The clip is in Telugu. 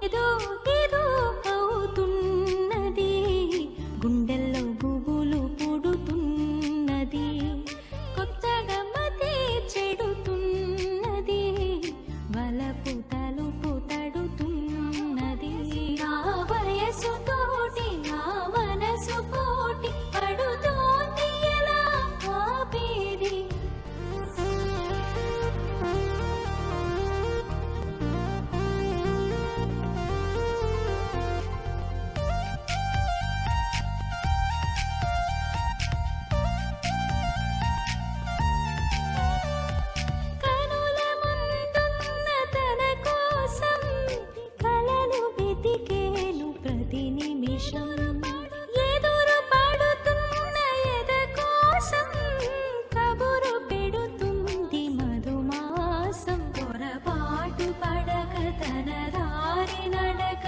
ఏదో ఏదో అవుతున్నది, గుండెల్లో గుబులు పుడుతున్నది, కొత్తగా మతి చెడుతున్నది, వలపు తలుపు తడుతున్నది. నా వయసు తోటి నా మనసు పోటి పడుతోంది, ఎలా ఆపేది? కనుల ముందున్న తన కోసం కలలు వెతికేను ప్రతి నిమిషం, ఎదురు పడుతున్న ఎద కోసం కబురు పెడుతుంది మధుమాసం. పొరపాటు పడక తన దారి నడక